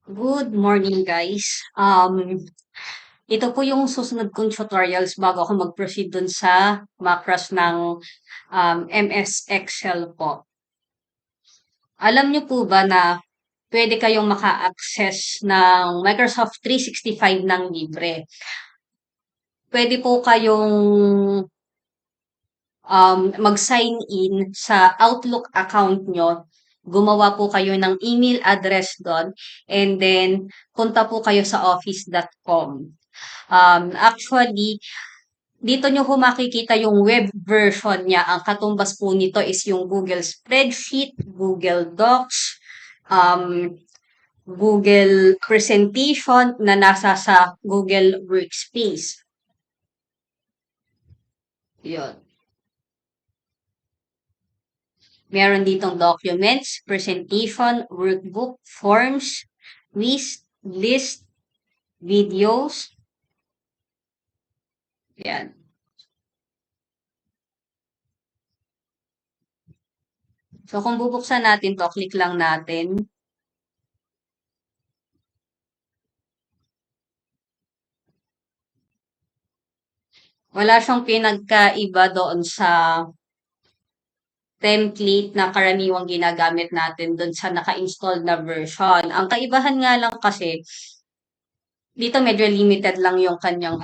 Good morning, guys. Ito po yung susunod kong tutorials bago ako mag-proceed dun sa macros ng MS Excel po. Alam niyo po ba na pwede kayong maka-access ng Microsoft 365 ng libre? Pwede po kayong mag-sign in sa Outlook account nyo. Gumawa po kayo ng email address doon and then punta po kayo sa office.com. Actually, dito nyo po makikita yung web version niya. Ang katumbas po nito is yung Google Spreadsheet, Google Docs, um, Google Presentation na nasa sa Google Workspace. Yun. Meron ditong documents, presentation, workbook, forms, list, videos. Yan. So, kung bubuksan natin to, click lang natin. Wala siyang pinagkaiba doon sa template na karaniwang ginagamit natin doon sa naka-install na version. Ang kaibahan nga lang kasi, dito medyo limited lang yung kanyang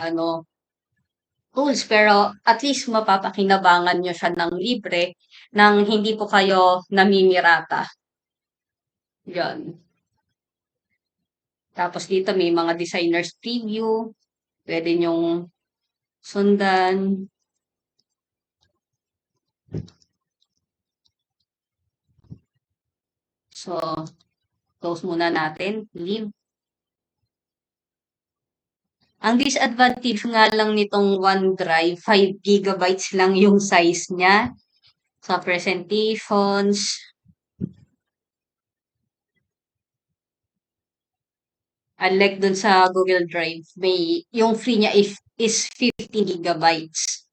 tools. Pero at least mapapakinabangan nyo siya ng libre nang hindi po kayo namimirata. Yan. Tapos dito may mga designers preview. Pwede nyong sundan. So, close muna natin. Leave. Ang disadvantage nga lang nitong OneDrive, 5 gigabytes lang yung size niya sa presentations. Unlike dun sa Google Drive, yung free niya is 15 gigabytes.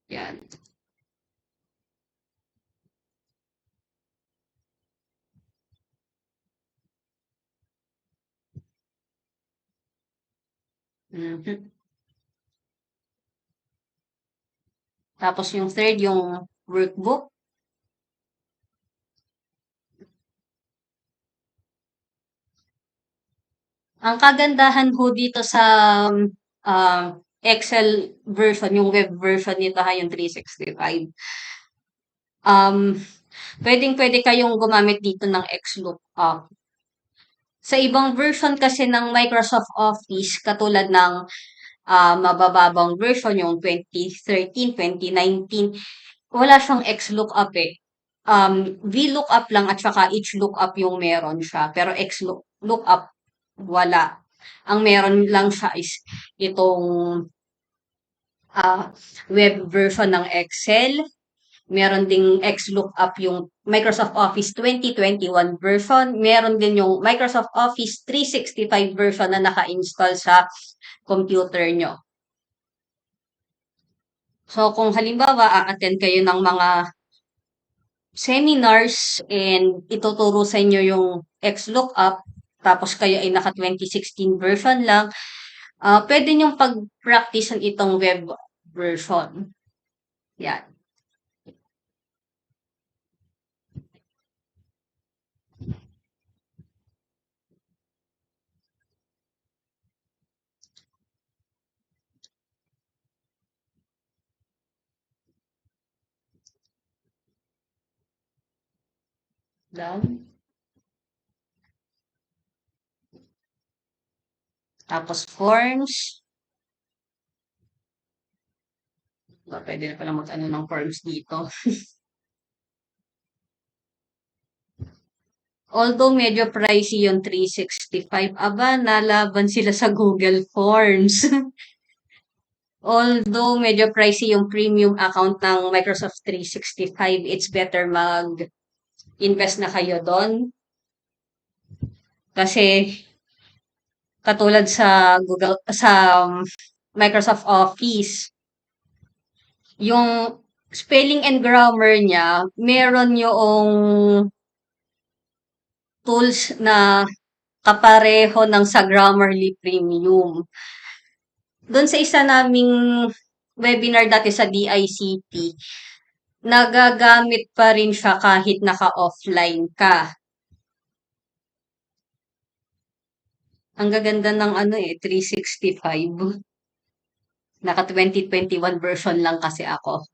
Yan. Mhm. Tapos yung third, yung workbook. Ang kagandahan ho dito sa um, Excel version, yung web version nito ha, yung 365. Um, pwedeng-pwede kayong gumamit dito ng XLOOKUP. Sa ibang version kasi ng Microsoft Office, katulad ng mabababang version, yung 2013, 2019, wala siyang XLOOKUP eh. VLOOKUP lang at saka each lookup yung meron siya. Pero XLOOKUP, wala. Ang meron lang siya is itong web version ng Excel. Meron ding XLOOKUP yung Microsoft Office 2021 version. Meron din yung Microsoft Office 365 version na naka-install sa computer nyo. So, kung halimbawa, a-attend kayo ng mga seminars and ituturo sa inyo yung XLOOKUP, tapos kayo ay naka 2016 version lang, pwede nyong pag-practicean itong web version. Yan. Down. Tapos forms. Pwede na pala mag-ano ng forms dito. Although medyo pricey yung 365, aba, nalaban sila sa Google Forms. Although medyo pricey yung premium account ng Microsoft 365, it's better mag-invest na kayo doon. Kasi katulad sa Microsoft Office, yung spelling and grammar niya, meron yung tools na kapareho ng sa Grammarly Premium. Do'n sa isa naming webinar dati sa DICT, nagagamit pa rin siya kahit naka-offline ka. Ang gaganda ng ano, 365. Naka 2021 version lang kasi ako.